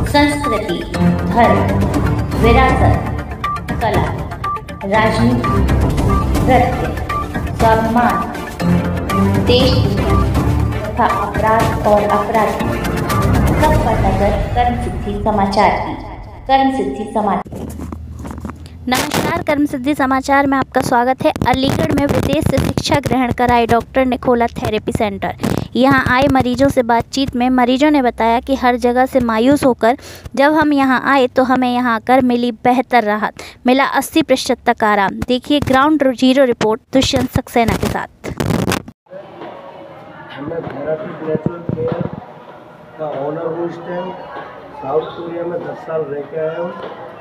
संस्कृति, धर्म, विरासत, कला, राजनीति, नृत्य, स्वाभिमान, देश तथा अपराध और अपराधी, सब पर नजर कर्मसिद्धि समाचार की। कर्मसिद्धि समाचार। नमस्कार, कर्मसिद्धि समाचार में आपका स्वागत है। अलीगढ़ में विदेश से शिक्षा ग्रहण कर आए डॉक्टर ने खोला थेरेपी सेंटर। यहां आए मरीजों से बातचीत में मरीजों ने बताया कि हर जगह से मायूस होकर जब हम यहां आए तो हमें यहां आकर मिली बेहतर राहत, मिला 80% तक आराम। देखिए ground zero report Dushyant Saxena के साथ। मैं थेरेपी नेचुरल केयर का ऑनर हूँ। इस टाइम साउथ कोरिया में 10 साल रह के आया हूँ।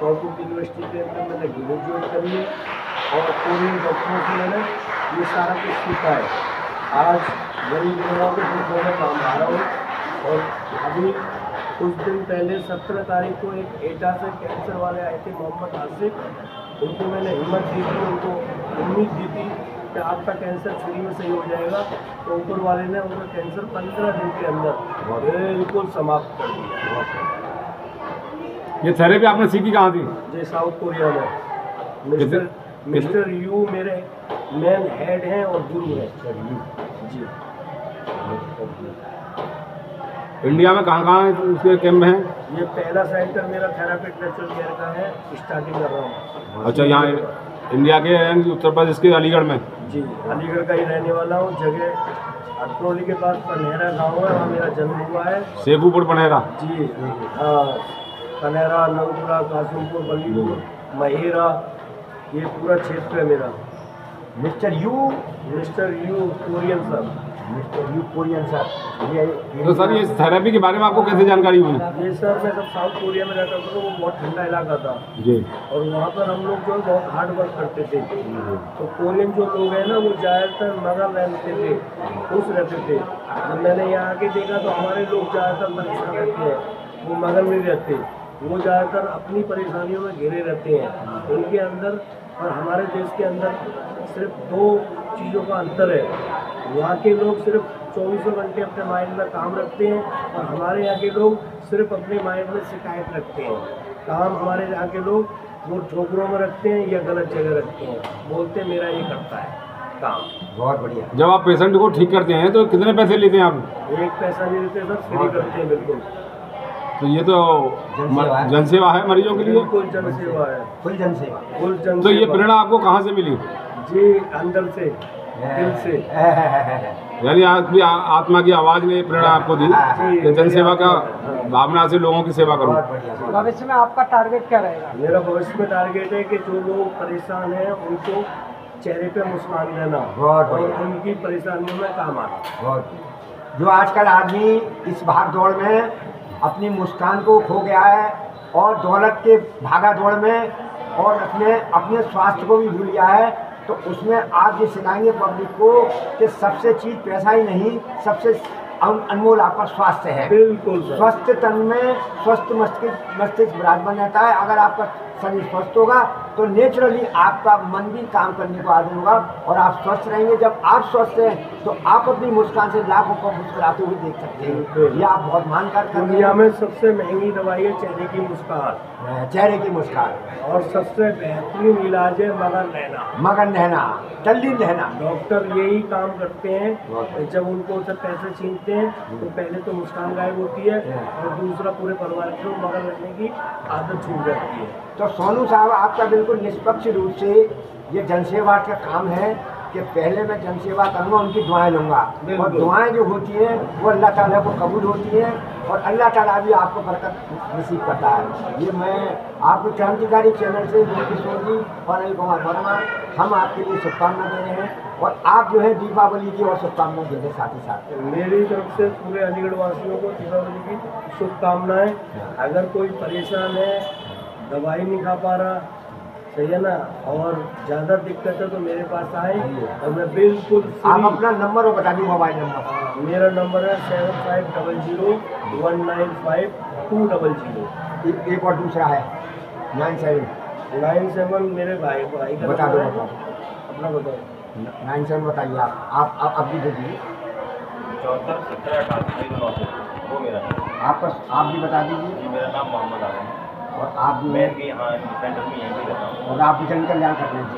कॉर्पोरेट यूनिवर्सिटी के अंदर मैंने ग्रेजुएट करी है और कोरियन डॉक्टरों से मैंने ये सारा कुछ सीखा है। आज गरीब लोगों के दुखों में काम आ रहा हूँ। और अभी कुछ दिन पहले 17 तारीख को एक एटा से कैंसर वाले आए थे, मोहम्मद आसिफ। उनको मैंने हिम्मत दी थी, उनको उम्मीद दी थी कि आपका कैंसर फ्री में सही हो जाएगा। तो ऊपर वाले ने उनका कैंसर 15 दिन के अंदर बिल्कुल समाप्त कर दिया। ये थेरेपी आपने सीखी कहाँ थी? जी साउथ कोरिया में। मिस्टर यू मेरे मेन हेड हैं और गुरु हैं जी। इंडिया में कहाँ है उसके कैंप हैं? ये पहला सेंटर मेरा थेरेपी नेचुरल केयर का है, स्टार्टिंग कर रहा हूँ। अच्छा, यहाँ इंडिया के उत्तर प्रदेश के अलीगढ़ में? जी, अलीगढ़ का ही रहने वाला हूँ। जगह अतरौली के पास पनहेरा गाँव है, वहाँ मेरा जन्म हुआ है। शेखुपुर पनहेरा? जी हाँ, पनहेरा, नंगपुरा, कासिमपुर, बलीपुर, महेरा, ये पूरा क्षेत्र है मेरा। Mister you Korean sir. Mister you Korean sir. तो सर ये थेरेपी के बारे में आपको कैसे जानकारी हुई? ये सर मैं जब साउथ कोरिया में रहता था तो वो बहुत ठंडा इलाका था जी, और वहाँ पर हम लोग जो है बहुत हार्ड वर्क करते थे। तो कोरियन जो लोग हैं ना वो ज़्यादातर मगन रहते थे, खुश रहते थे। जब मैंने यहाँ आके देखा तो हमारे लोग ज़्यादातर परेशान रहते हैं, वो मगन नहीं रहते। वो ज़्यादातर अपनी परेशानियों में घिरे रहते हैं। उनके अंदर और हमारे देश के अंदर सिर्फ 2 चीज़ों का अंतर है। वहाँ के लोग सिर्फ 24 घंटे अपने माइंड में काम रखते हैं और हमारे यहाँ के लोग सिर्फ अपने माइंड में शिकायत रखते हैं। काम हमारे यहाँ के लोग वो ठोकरों में रखते हैं या गलत जगह रखते हैं, बोलते हैं मेरा ये करता है काम। बहुत बढ़िया। जब आप पेशेंट को ठीक करते हैं तो कितने पैसे लेते हैं आप? एक पैसा नहीं लेते सर, फ्री करते हैं बिल्कुल। तो ये तो जनसेवा है मरीजों के लिए? फुल जनसेवा है, फुल जनसेवा। तो ये प्रेरणा आपको कहाँ से मिली? जी अंदर से, दिल से। यानी आपकी आत्मा की आवाज़ ने प्रेरणा आपको दी कि जनसेवा का भावना से लोगों की सेवा करूं। भविष्य में आपका टारगेट क्या रहेगा? मेरा भविष्य में टारगेट है कि जो लोग परेशान हैं उनको चेहरे पे मुस्कान देना और उनकी परेशानियों में काम आना। जो आजकल आदमी इस भाग दौड़ में अपनी मुस्कान को खो गया है और दौलत के भागा दौड़ में और अपने स्वास्थ्य को भी भूल गया है, तो उसमें आप ये सिखाएंगे पब्लिक को कि सबसे चीज़ पैसा ही नहीं, सबसे अनमोल आपका स्वास्थ्य है। बिल्कुल। स्वस्थ तन में स्वस्थ मस्तिष्क विराजमान रहता है। अगर आपका शरीर स्वस्थ होगा तो नेचुरली आपका मन भी काम करने को आदमी होगा और आप स्वस्थ रहेंगे। जब आप स्वस्थ हैं तो आप अपनी मुस्कान से लाखों को मुस्कुराते हुए देख सकते हैं। ये आप बहुत मान कर दुनिया में सबसे महंगी दवाई है चेहरे की मुस्कान। चेहरे की मुस्कान और सबसे बेहतरीन इलाज है मगन रहना, तल्लीन रहना। डॉक्टर यही काम करते हैं। जब उनको सब पैसे छीनते हैं तो पहले तो मुस्कान गायब होती है और दूसरा पूरे परिवार को मगन रहने की आदत छूट जाती है। तो सोनू साहब आपका बिल्कुल निष्पक्ष रूप से ये जनसेवा का काम है कि पहले मैं जनसेवा करूँगा, उनकी दुआएं लूँगा और दुआएं जो होती हैं वो अल्लाह ताला को कबूल होती हैं और अल्लाह ताला भी आपको बरकत नसीब करता है। ये मैं आपको क्रांतिकारी चैनल से किशोर जी और अनिल कुमार वर्मा हम आपके लिए शुभकामना दे रहे हैं और आप जो है दीपावली की और शुभकामना दे रहे साथ ही साथ। मेरी तरफ से पूरे अलीगढ़ वासियों को दीपावली की शुभकामनाएँ। अगर कोई परेशान है, दवाई नहीं खा पा रहा, सही है ना, और ज़्यादा दिक्कत है तो मेरे पास आए और मैं बिल्कुल। आप अपना नंबर वो बता दी, मोबाइल नंबर। मेरा नंबर है 7500 195 200। एक और दूसरा है 97 मेरे भाई का बता दो। अपना बताओ। 97 बताइए आप अभी दे दीजिए। 74 17 88 9। वो मेरा है। आप भी बता दीजिए। मेरा नाम मोहम्मद आलम है और आप भी मैं भी यहाँ सेंटर में यहीं पे रहता हूँ। और आप भी जन कल्याण कर रहे हैं,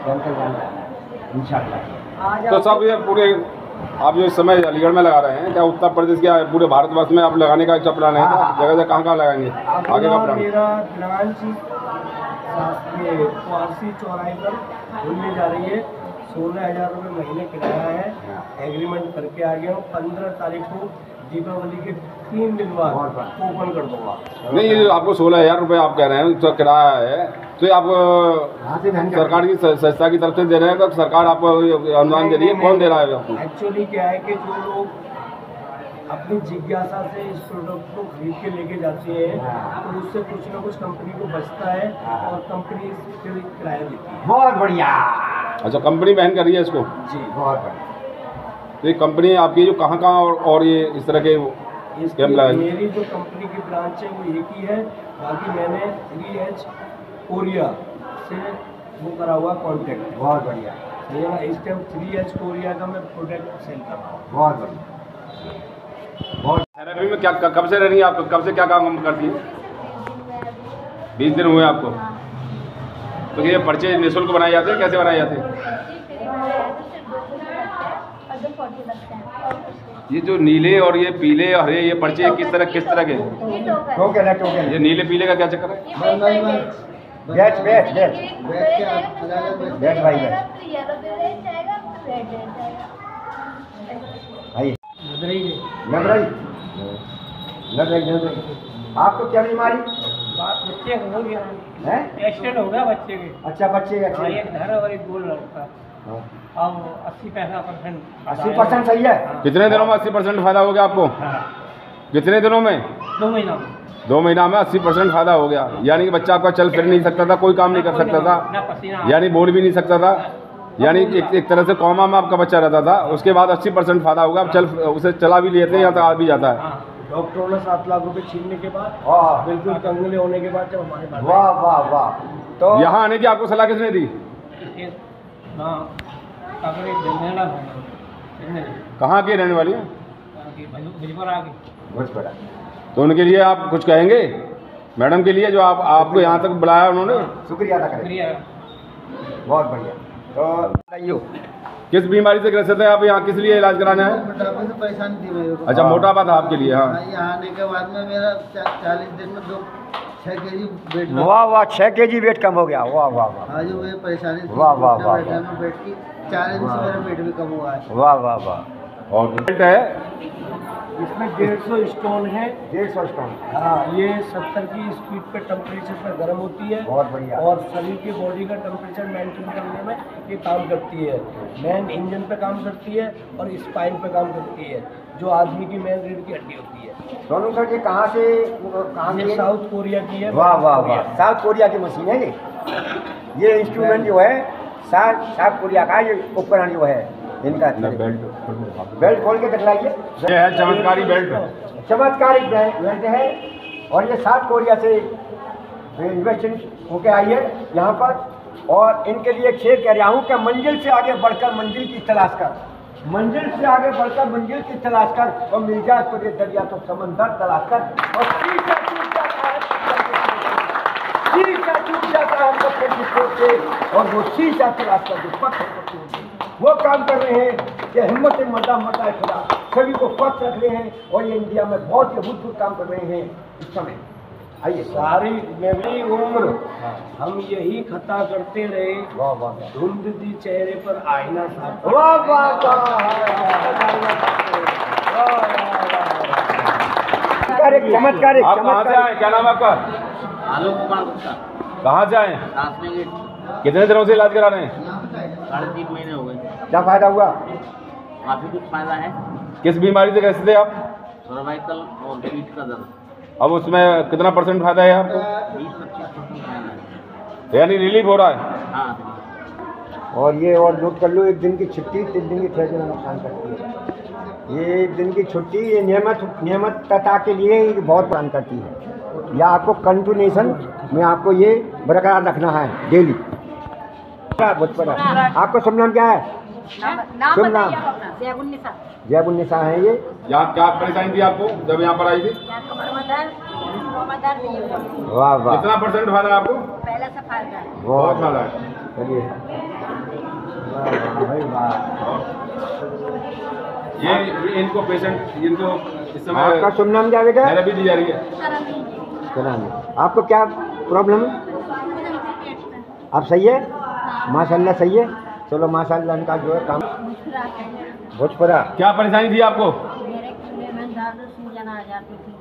जन कल्याण इंशाल्लाह। तो सब ये पूरे आप जो इस समय अलीगढ़ में लगा रहे हैं, क्या उत्तर प्रदेश क्या पूरे भारतवर्ष में आप लगाने का क्या प्लान है? जगह जगह कहाँ लगाएंगे आगे का प्लान? मेरा ब्रांच ये पारसी चौराहे पर खुलने जा रही है। 16,000 रुपये महीने किराया है। एग्रीमेंट करके आ गया हूँ। 15 तारीख को दीपावली के 3 दिन बाद ओपन कर दूंगा। नहीं, ये जो आपको 16,000 रुपये आप कह रहे हैं जो किराया है, तो ये आप सरकार की संस्था की तरफ से दे रहे हैं, तो सरकार आपको अनुदान दे रही है, कौन दे रहा है आपको? एक्चुअली क्या है कि जो लोग अपनी जिज्ञासा से इस प्रोडक्ट को खरीद के लेके जाते हैं तो उससे कुछ ना कुछ कंपनी को बचता है और कंपनी इसके लिए किराया देती है। बहुत बढ़िया। अच्छा, कंपनी बहन कर रही है इसको? जी बहुत बढ़िया। तो ये कंपनी आपकी जो कहाँ और ये इस तरह के कैंप लगाए? मेरी जो कंपनी की ब्रांच है वो एक ही है। बाकी मैंने 3H कोरिया से वो करा हुआ कॉन्टैक्ट। बहुत बढ़िया। मेरा इस टाइम 3H कोरिया का मैं प्रोडक्ट सेल कर रहा हूँ। बहुत बढ़िया। बहुत थेरेपी में क्या कब से रह रही है आप? कब से क्या काम करती है? 20 दिन हुए आपको? तो ये पर्चे निःशुल्क बनाए जाते हैं, कैसे बनाए जाते हैं? ये जो नीले और ये पीले और हरे ये पर्चे किस तरह के? टोकन है, टोकन है। ये नीले पीले का क्या चक्कर है? बैठ भाई लग रही। आपको क्या बीमारी? बच्चे को हो गया है? एक्सीडेंट हो गया बच्चे के। अच्छा, बच्चे हाँ, एक धर और एक गोल लड़का। अब 80% 80% सही है। कितने दिनों में 80% फायदा हो गया आपको? कितने दिनों में? 2 महीना में। 2 महीना में 80% फायदा हो गया। यानी कि बच्चा आपका चल फिर नहीं सकता था, कोई काम नहीं कर सकता था, यानी बोल भी नहीं सकता था, यानी एक तरह से कॉमा में आपका बच्चा रहता था। उसके बाद 80% फायदा होगा, अब उसे चला भी लेते हैं या तो आ भी जाता है। डॉक्टरों ने 7 लाख रुपए छीनने के बाद बिल्कुल कंगले होने के बाद जब हमारे पास वाह वाह वाह। तो यहाँ आने की आपको सलाह किसने दी? कहाँ की रहने वाली है? भोजपुरा। तो उनके लिए आप कुछ कहेंगे? मैडम के लिए जो आपको यहाँ तक बुलाया उन्होंने? शुक्रिया अदा करें। बहुत बढ़िया। तो किस बीमारी से ग्रसित है आप? यहाँ किस लिए इलाज कराना है? मोटापे से परेशानी थी मेरे को। अच्छा, मोटापा था आपके लिए? हाँ। यहाँ आने के बाद में मेरा 40 दिन में 6 kg वेट। वाह वाह, 6 kg वेट कम हो गया। वाह वाह वाह। आज वो परेशानी थी। वाह वाह वाह। वेट की 4 दिन से मेरा वेट भी कम हुआ है। वाह वाह वाह। और बेल्ट है इसमें 150 स्टोन है। 150 स्टोन। हाँ, ये 70 की स्पीड पे टेम्परेचर पर गर्म होती है। बहुत बढ़िया। और शरीर की बॉडी का टेम्परेचर मेंटेन करने में ये काम करती है। मेन इंजन पे काम करती है और स्पाइन पे काम करती है, जो आदमी की मेन रीढ़ की हड्डी होती है। सोनू सर, ये कहाँ से ये साउथ कोरिया की है। वाह वाह वाह। साउथ कोरिया की मशीन है ये इंस्ट्रूमेंट जो है साउथ कोरिया का ये उपकरण जो है इनका। बेल्ट खोल के दिखलाइए। ये है चमत्कारी बेल्ट। चमत्कारिक बेल्ट है और ये साउथ कोरिया से इन्वेस्टिंग होके आई है यहाँ पर। और इनके लिए एक शेर कह रहा हूँ कि मंजिल से आगे बढ़कर मंजिल की तलाश कर, मंजिल से आगे बढ़कर मंजिल की तलाश कर, और मिल जाए तो ये दरिया तो समंदर तलाश कर। और शीशा टूट जाता है पत्थर की चोट से, और वो शीशा तलाश कर जो पत्थर को तोड़ दे। वो काम कर रहे हैं कि हिम्मत मर्दा खुदा सभी को स्वस्थ रख रहे हैं। और ये इंडिया में बहुत ही अभूतपूर्व काम कर रहे हैं इस समय। आइए। सारी मेरी उम्र हम यही खता करते रहे। वाह वाह धुंध दी चेहरे पर आईना साफ। वाह वाह वाह। चमत्कारिक। आप कहाँ से आए? क्या नाम है आपका? आलोक कुमार गुप्ता। कहाँ से आए? ट्रांसले गेट। कितने दिनों से इलाज करा रहे हैं? 3.5 महीने हो गए। क्या फायदा हुआ? काफ़ी कुछ फायदा है। किस बीमारी से ग्रसित थे आप? सर्वाइकल और पीठ का दर्द। अब उसमें कितना % फायदा है आपको? 20-25% फायदा है। यानी रिलीफ हो रहा है? हाँ। और ये और नोट कर लो, 1 दिन की छुट्टी 3 दिन की थेरेपी में नुकसान करती है। ये 1 दिन की छुट्टी ये नियमितता के लिए बहुत नुकसान करती है। या आपको कंटिन्यूएशन में आपको ये बरकरार रखना है डेली। आपको सब नाम क्या है? नाम शुभ बताइए नाम? आप अपना। जयबुन्निसा। जयबुन्निसा है ये। यहाँ क्या परेशानी थी आपको जब यहाँ पर आई थी? कमर में दर्द, कमर दर्द नहीं होता। वाह वाह, कितना परसेंट फायदा है आपको? पहले से फायदा है। बहुत फायदा है। चलिए वाह वाह भाई वाह। ये इनको पेशेंट इनको इस समय आपका शुभ नाम क्या बेटा? थेरेपी दी जा रही है। चला आपको क्या प्रॉब्लम है? आप सही है? माशाल्लाह सही है। चलो माशाल्लाह इनका जो है काम भोजपुरा। क्या परेशानी थी आपको? मेरे खुले में दर्द सूजन आ जाती थी।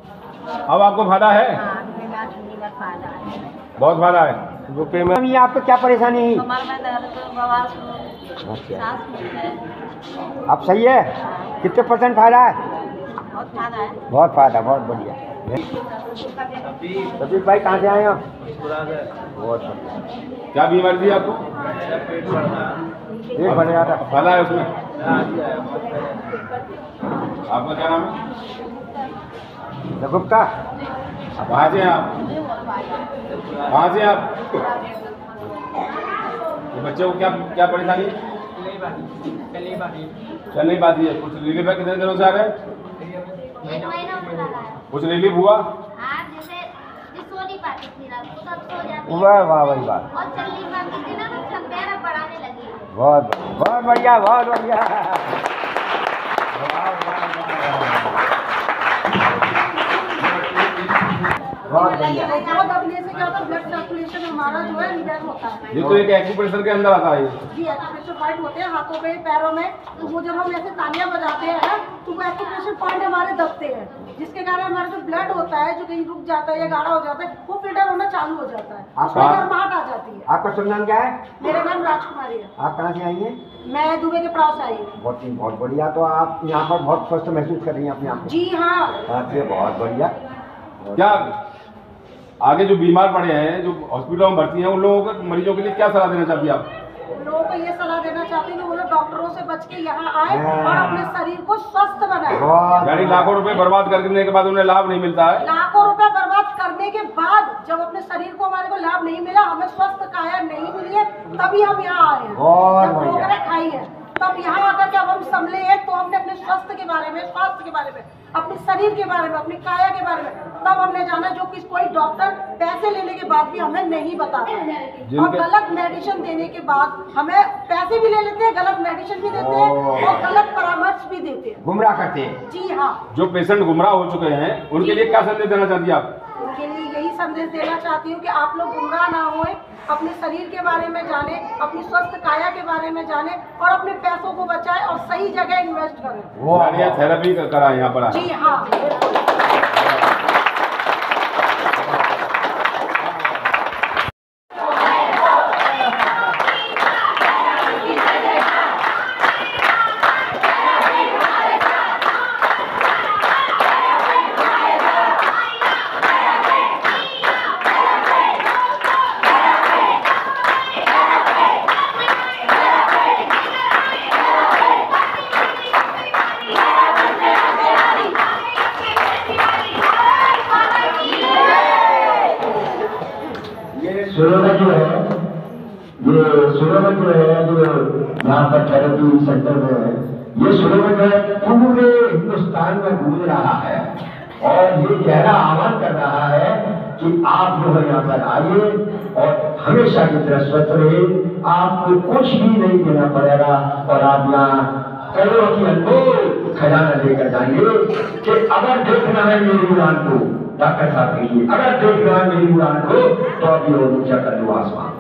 अब आपको फायदा है? हाँ, मेरा ठंडी का फायदा है। बहुत फायदा है। रुपये में ये आपको क्या परेशानी है? कमर में दर्द, बवाल, अच्छा, सांस फूलते, आप सही है? कितने परसेंट फायदा है? बहुत फायदा है। बहुत फायदा, बहुत बढ़िया। सभी भाई कहाँ से आए हो? बहुत बढ़िया। क्या बीमारी थी आपको? एक बढ़िया था। फायदा है उसमें। आपका क्या नाम है? गुप्ता। कहाँ से हैं आप? कहाँ से हैं आप? ये बच्चे को क्या क्या परेशानी है? चल नहीं पाती है। कुछ रिलीफ है? कितने दिनों से आ रहे हैं? एक महीना हो रहा है। कुछ रिलीफ हुआ? हाँ, जैसे सो नहीं पाती थी रात को, सब सो जाती है। वाह वाह भाई वाह, और चल नहीं पाती थी ना, तो चंपेरा बढ़ाने लगी। बहुत बहुत बढ़िया, बहुत बढ़िया। बहुत बढ़िया। वो दबने से क्या होता है, ब्लड सर्कुलेशन हमारा जो है रिलैक्स होता है। ये तो एक एक्यूप्रेशर के अंदर आता है ये। जी, एक्यूप्रेशर पॉइंट होते हैं हाथों पे, पैरों में। तो वो जब हम ऐसे तालियां बजाते हैं ना, तो वो एक्यूप्रेशर पॉइंट हमारे दबते हैं, जिसके कारण हमारा जो ब्लड होता है, जो कहीं रुक जाता है या गाढ़ा हो जाता है, वो फिल्टर होना चालू हो जाता है, आपका- गर्माहट आ जाती है। आपका शुभ नाम क्या है? मेरा नाम राजकुमारी है। आप कहाँ से आई हैं? मैं दुबई के पड़ाव से आई हूँ। बहुत बढ़िया। तो आप यहाँ पर बहुत स्वस्थ महसूस कर रही हैं अपने आप को? जी हाँ। अच्छा, बहुत बढ़िया। क्या आगे जो बीमार पड़े हैं, जो हॉस्पिटलों में भर्ती हैं, उन लोगों को, मरीजों के लिए क्या सलाह देना चाहती है आप? लोगों को ये सलाह देना चाहती हूँ कि वो लोग डॉक्टरों से बच के यहाँ आए और अपने शरीर को स्वस्थ बनाए। बहुत यानी लाखों रुपए बर्बाद करने के बाद उन्हें लाभ नहीं मिलता है। लाखों रुपए बर्बाद करने के बाद जब अपने शरीर को हमारे को लाभ नहीं मिला, हमें स्वस्थ काया नहीं मिली है, तभी हम यहाँ आए हैं। बहुत जब बढ़िया। ठोकरें खाई है, तब यहाँ आकर जब हम संभले हैं, तो हमने अपने स्वास्थ्य के बारे में, अपने शरीर के बारे में, अपनी काया के बारे में, तब हमने जाना जो कि कोई डॉक्टर पैसे लेने के बाद भी हमें नहीं बताता है। और गलत मेडिसिन देने के बाद हमें पैसे भी ले लेते हैं, गलत मेडिसिन भी देते हैं और गलत परामर्श भी देते हैं, गुमराह करते हैं। जी हाँ। जो पेशेंट गुमराह हो चुके हैं, उनके लिए क्या संदेश देना चाहती है आप? उनके लिए यही संदेश देना चाहती हूँ कि आप लोग गुमराह ना होए, अपने शरीर के बारे में जाने, अपनी स्वस्थ काया के बारे में जाने और अपने पैसों को बचाएं और सही जगह इन्वेस्ट करें। यानी थेरेपी करा यहाँ पर। जी हाँ। सुरोधा जो है, ये सुरोधा जो है, जो यहाँ पर थेरेपी सेंटर में है, ये सुरोधा जो है पूरे हिंदुस्तान में घूम रहा है और ये गहरा आह्वान कर रहा है कि आप जो है यहाँ पर आइए और हमेशा की तरह स्वस्थ रहे। आपको कुछ भी नहीं देना पड़ेगा और आप यहाँ करोड़ों की अनमोल खजाना लेकर जाएंगे कि अगर देखना है मेरी उड़ान को, डॉक्टर साहब कहिए, अगर देखना है मेरी उड़ान को, तो अभी और ऊंचा कर लो आसमान।